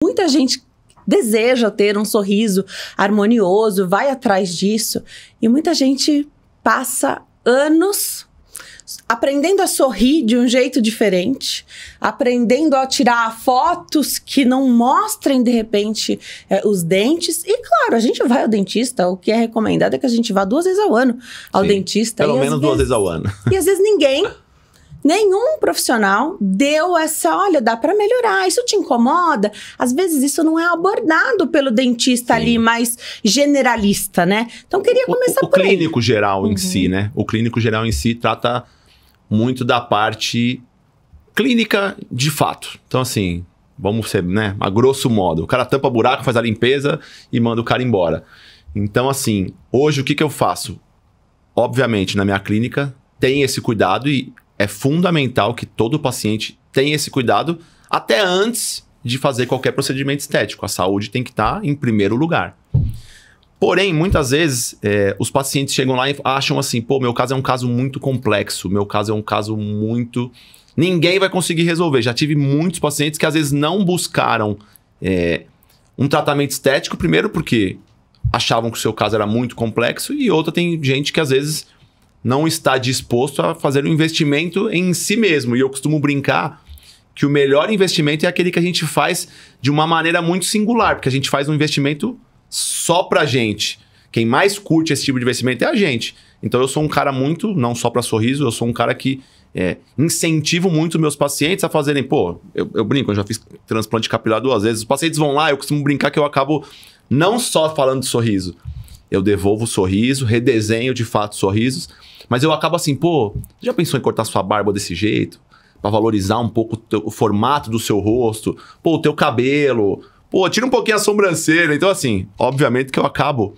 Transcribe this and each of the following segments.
Muita gente deseja ter um sorriso harmonioso, vai atrás disso. E muita gente passa anos aprendendo a sorrir de um jeito diferente, aprendendo a tirar fotos que não mostrem, de repente, os dentes. E, claro, a gente vai ao dentista. O que é recomendado é que a gente vá 2 vezes ao ano ao dentista. Pelo menos 2 vezes ao ano. E, às vezes, nenhum profissional deu essa, olha, dá para melhorar, isso te incomoda? Às vezes isso não é abordado pelo dentista ali mais generalista, né? Então queria começar por aí. O clínico geral em si, né? O clínico geral em si trata muito da parte clínica de fato. Então assim, vamos ser, né, a grosso modo. O cara tampa buraco, faz a limpeza e manda o cara embora. Então assim, hoje o que eu faço? Obviamente na minha clínica tem esse cuidado e é fundamental que todo paciente tenha esse cuidado até antes de fazer qualquer procedimento estético. A saúde tem que estar em primeiro lugar. Porém, muitas vezes, os pacientes chegam lá e acham assim, pô, meu caso é um caso muito complexo, meu caso é um caso muito... Ninguém vai conseguir resolver. Já tive muitos pacientes que às vezes não buscaram um tratamento estético, primeiro porque achavam que o seu caso era muito complexo e outra, tem gente que às vezes não está disposto a fazer um investimento em si mesmo. E eu costumo brincar que o melhor investimento é aquele que a gente faz de uma maneira muito singular, porque a gente faz um investimento só pra gente. Quem mais curte esse tipo de investimento é a gente. Então eu sou um cara muito, não só para sorriso, eu sou um cara que incentivo muito meus pacientes a fazerem, pô, eu brinco, eu já fiz transplante capilar 2 vezes, os pacientes vão lá, eu costumo brincar que eu acabo não só falando de sorriso, eu devolvo o sorriso, redesenho de fato sorrisos, mas eu acabo assim, pô, já pensou em cortar sua barba desse jeito? Pra valorizar um pouco o formato do seu rosto, pô, o teu cabelo, pô, tira um pouquinho a sobrancelha. Então assim, obviamente que eu acabo,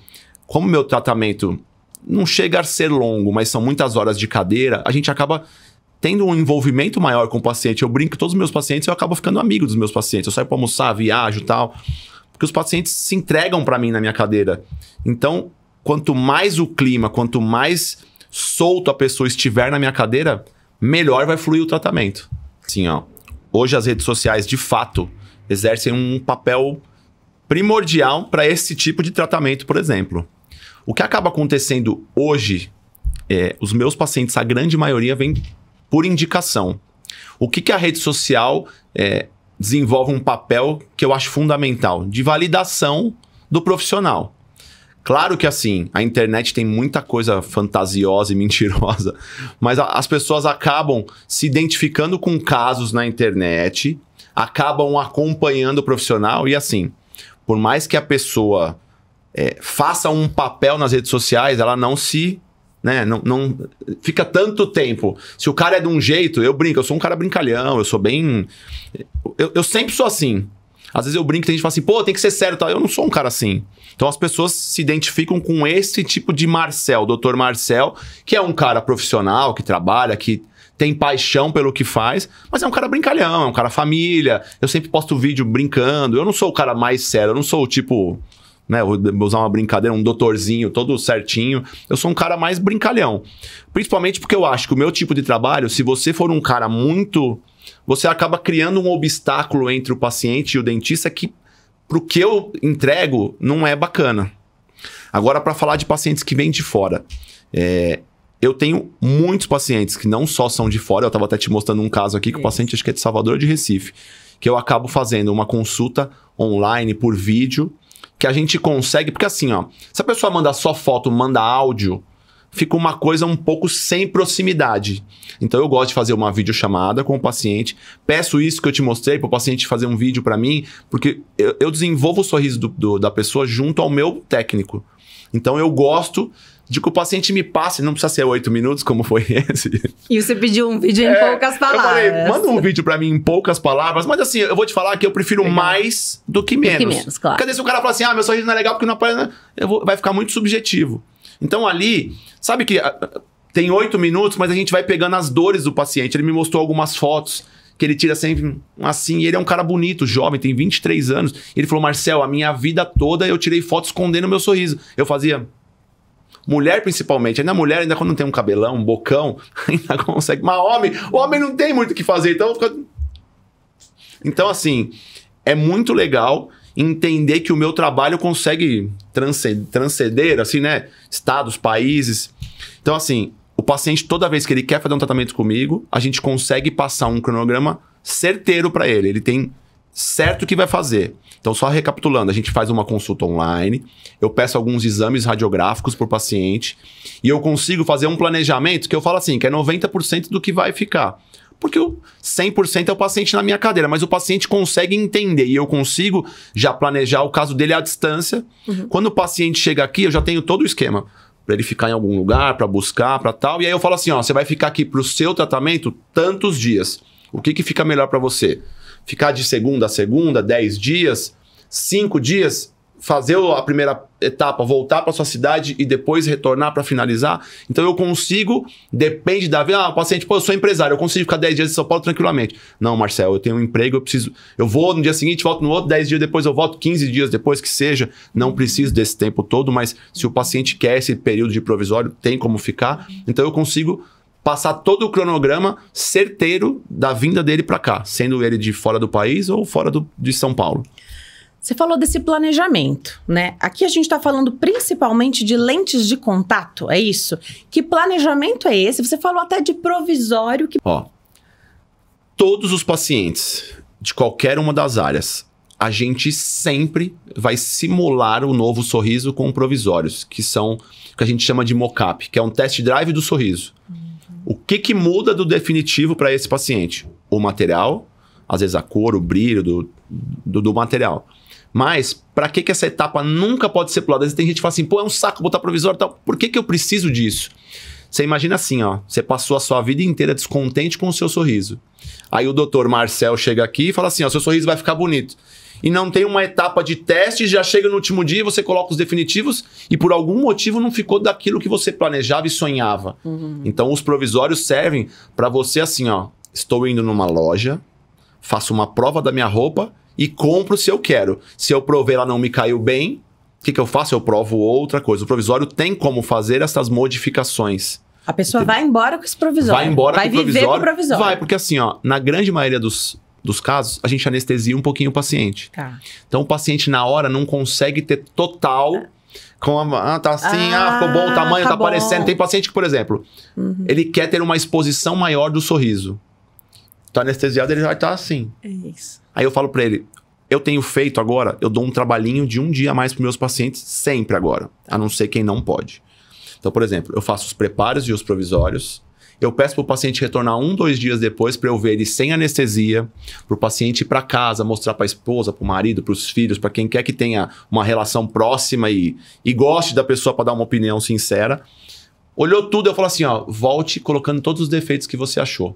como meu tratamento não chega a ser longo, mas são muitas horas de cadeira, a gente acaba tendo um envolvimento maior com o paciente. Eu brinco que todos os meus pacientes, eu acabo ficando amigo dos meus pacientes. Eu saio pra almoçar, viajo e tal, porque os pacientes se entregam pra mim na minha cadeira. Então, quanto mais o clima, quanto mais solto a pessoa estiver na minha cadeira, melhor vai fluir o tratamento. Assim, ó, hoje as redes sociais, de fato, exercem um papel primordial para esse tipo de tratamento, por exemplo. O que acaba acontecendo hoje, os meus pacientes, a grande maioria, vem por indicação. O que a rede social desenvolve um papel que eu acho fundamental, de validação do profissional. Claro que assim, a internet tem muita coisa fantasiosa e mentirosa, mas as pessoas acabam se identificando com casos na internet, acabam acompanhando o profissional e assim, por mais que a pessoa faça um papel nas redes sociais, ela não se... não fica tanto tempo. Se o cara é de um jeito, eu brinco, eu sou um cara brincalhão, eu sou bem... Eu sempre sou assim. Às vezes eu brinco, tem gente que fala assim, pô, tem que ser sério e tal. Eu não sou um cara assim. Então as pessoas se identificam com esse tipo de Marcel, Dr. Marcel, que é um cara profissional, que trabalha, que tem paixão pelo que faz, mas é um cara brincalhão, é um cara família. Eu sempre posto vídeo brincando. Eu não sou o cara mais sério, eu não sou o tipo... vou usar uma brincadeira, um doutorzinho todo certinho. Eu sou um cara mais brincalhão. Principalmente porque eu acho que o meu tipo de trabalho, se você for um cara muito... Você acaba criando um obstáculo entre o paciente e o dentista que, pro que eu entrego, não é bacana. Agora, para falar de pacientes que vêm de fora, eu tenho muitos pacientes que não só são de fora, eu estava até te mostrando um caso aqui, que o paciente acho que é de Salvador ou de Recife, que eu acabo fazendo uma consulta online por vídeo, que a gente consegue... Porque assim, ó, se a pessoa manda só foto, manda áudio, fica uma coisa um pouco sem proximidade. Então eu gosto de fazer uma videochamada com o paciente, peço isso que eu te mostrei para o paciente fazer um vídeo para mim, porque eu desenvolvo o sorriso da pessoa junto ao meu técnico. Então eu gosto de que o paciente me passe, não precisa ser 8 minutos como foi esse. E você pediu um vídeo em poucas palavras. Eu falei, manda um vídeo pra mim em poucas palavras, mas assim, eu vou te falar que eu prefiro mais do que menos. Do que menos, claro. Porque se o cara fala assim, meu sorriso não é legal porque não aparece, vai ficar muito subjetivo. Então ali, sabe que tem 8 minutos, mas a gente vai pegando as dores do paciente. Ele me mostrou algumas fotos que ele tira sempre assim, e ele é um cara bonito, jovem, tem 23 anos. Ele falou, Marcel, a minha vida toda eu tirei fotos escondendo o meu sorriso. Eu fazia... Mulher, principalmente. Ainda mulher, ainda quando tem um cabelão, um bocão, ainda consegue. Mas o homem não tem muito o que fazer. Então, assim, é muito legal entender que o meu trabalho consegue transcender, assim, né? Estados, países. Então, assim, o paciente, toda vez que ele quer fazer um tratamento comigo, a gente consegue passar um cronograma certeiro para ele. Ele tem certo o que vai fazer. Então, só recapitulando, a gente faz uma consulta online, eu peço alguns exames radiográficos por paciente e eu consigo fazer um planejamento que eu falo assim, que é 90% do que vai ficar. Porque o 100% é o paciente na minha cadeira, mas o paciente consegue entender e eu consigo já planejar o caso dele à distância. Quando o paciente chega aqui, eu já tenho todo o esquema para ele ficar em algum lugar, para buscar, para tal. E aí eu falo assim, ó, você vai ficar aqui para o seu tratamento tantos dias. O que fica melhor para você? Ficar de segunda a segunda, 10 dias, 5 dias, fazer a primeira etapa, voltar para sua cidade e depois retornar para finalizar. Então eu consigo, depende da vida, o paciente, pô, eu sou empresário, eu consigo ficar 10 dias em São Paulo tranquilamente. Não, Marcelo, eu tenho um emprego, eu vou no dia seguinte, volto no outro, 10 dias depois eu volto, 15 dias depois que seja, não preciso desse tempo todo, mas se o paciente quer esse período de provisório, tem como ficar. Então eu consigo passar todo o cronograma certeiro da vinda dele para cá, sendo ele de fora do país ou fora de São Paulo. Você falou desse planejamento, né? Aqui a gente está falando principalmente de lentes de contato, é isso? Que planejamento é esse? Você falou até de provisório. Ó, todos os pacientes de qualquer uma das áreas, a gente sempre vai simular o novo sorriso com provisórios, que são o que a gente chama de mock-up, que é um test drive do sorriso. O que muda do definitivo para esse paciente? O material, às vezes a cor, o brilho do material. Mas, para que essa etapa nunca pode ser pulada? Às vezes tem gente que fala assim, pô, é um saco botar provisório e tal. Por que eu preciso disso? Você imagina assim, ó, você passou a sua vida inteira descontente com o seu sorriso. Aí o doutor Marcel chega aqui e fala assim, ó, seu sorriso vai ficar bonito. E não tem uma etapa de teste, já chega no último dia, você coloca os definitivos e por algum motivo não ficou daquilo que você planejava e sonhava. Então os provisórios servem para você assim, ó, estou indo numa loja, faço uma prova da minha roupa e compro se eu quero. Se eu provei ela não me caiu bem, o que eu faço? Eu provo outra coisa. O provisório tem como fazer essas modificações. A pessoa vai embora com esse provisório. Vai embora com o provisório. Vai viver com o provisório. Vai, porque assim, ó, na grande maioria dos casos, a gente anestesia um pouquinho o paciente. Tá. Então o paciente na hora não consegue ter total... tá assim, ficou bom o tamanho, tá aparecendo. Tem paciente que, por exemplo, ele quer ter uma exposição maior do sorriso. Tá anestesiado, ele vai estar assim. É isso. Aí eu falo pra ele, eu tenho feito agora, eu dou um trabalhinho de um dia a mais pros meus pacientes, sempre agora. A não ser quem não pode. Então, por exemplo, eu faço os preparos e os provisórios. Eu peço pro paciente retornar 1, 2 dias depois para eu ver ele sem anestesia, pro paciente ir para casa, mostrar para a esposa, pro marido, pros filhos, para quem quer que tenha uma relação próxima e goste da pessoa para dar uma opinião sincera. Olhou tudo, eu falo assim, ó, volte colocando todos os defeitos que você achou.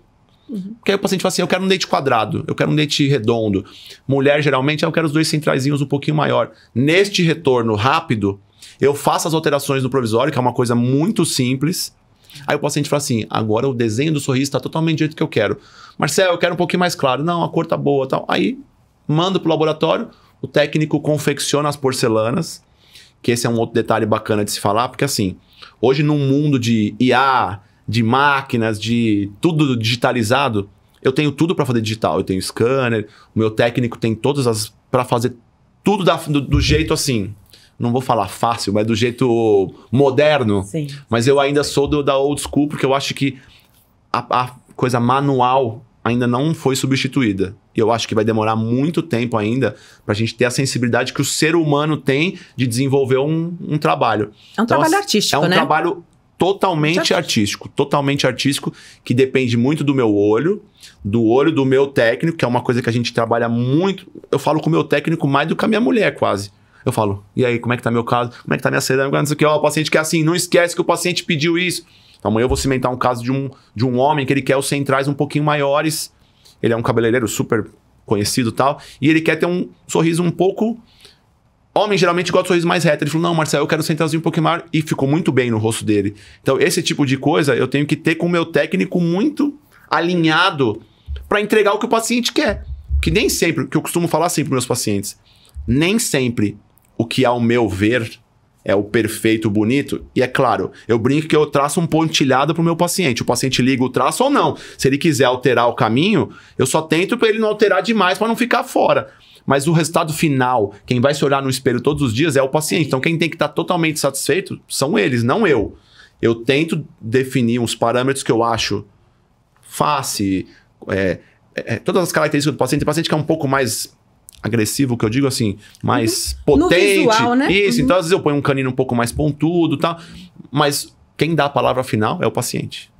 Porque aí o paciente fala assim, eu quero um dente quadrado, eu quero um dente redondo. Mulher, geralmente, eu quero os 2 centraizinhos um pouquinho maior. Neste retorno rápido, eu faço as alterações no provisório, que é uma coisa muito simples. Aí o paciente fala assim, agora o desenho do sorriso está totalmente do jeito que eu quero. Marcelo, eu quero um pouquinho mais claro. Não, a cor tá boa, tal. Aí, mando pro laboratório, o técnico confecciona as porcelanas, que esse é um outro detalhe bacana de se falar, porque assim, hoje num mundo de IA, de máquinas, de tudo digitalizado, eu tenho tudo para fazer digital. Eu tenho scanner, o meu técnico tem todas as... para fazer tudo do jeito assim... Não vou falar fácil, mas do jeito moderno. Sim. Mas eu ainda sou da old school, porque eu acho que a coisa manual ainda não foi substituída. E eu acho que vai demorar muito tempo ainda pra gente ter a sensibilidade que o ser humano tem de desenvolver um trabalho. É um trabalho artístico, né? É um trabalho totalmente artístico, que depende muito do meu olho, do meu técnico, que é uma coisa que a gente trabalha muito. Eu falo com o meu técnico mais do que a minha mulher, quase. Eu falo, e aí, como é que tá meu caso? Como é que tá minha cerâmica? Não sei o que, ó, o paciente quer assim, não esquece que o paciente pediu isso. Então, amanhã eu vou cimentar um caso de um homem que ele quer os centrais um pouquinho maiores. Ele é um cabeleireiro super conhecido e tal. E ele quer ter um sorriso um pouco... Homem geralmente gosta de sorriso mais reto. Ele falou, não, Marcelo, eu quero o centralzinho um pouquinho maior. E ficou muito bem no rosto dele. Então, esse tipo de coisa eu tenho que ter com o meu técnico muito alinhado para entregar o que o paciente quer. Que nem sempre, que eu costumo falar assim para meus pacientes, nem sempre o que, ao meu ver, é o perfeito, bonito. E é claro, eu brinco que eu traço um pontilhado pro meu paciente. O paciente liga o traço ou não. Se ele quiser alterar o caminho, eu só tento para ele não alterar demais para não ficar fora. Mas o resultado final, quem vai se olhar no espelho todos os dias é o paciente. Então quem tem que estar totalmente satisfeito são eles, não eu. Eu tento definir uns parâmetros que eu acho face, todas as características do paciente. Tem paciente que é um pouco mais agressivo, que eu digo assim, mais potente. No visual, né? Isso, então às vezes eu ponho um canino um pouco mais pontudo e tal. Mas quem dá a palavra final é o paciente.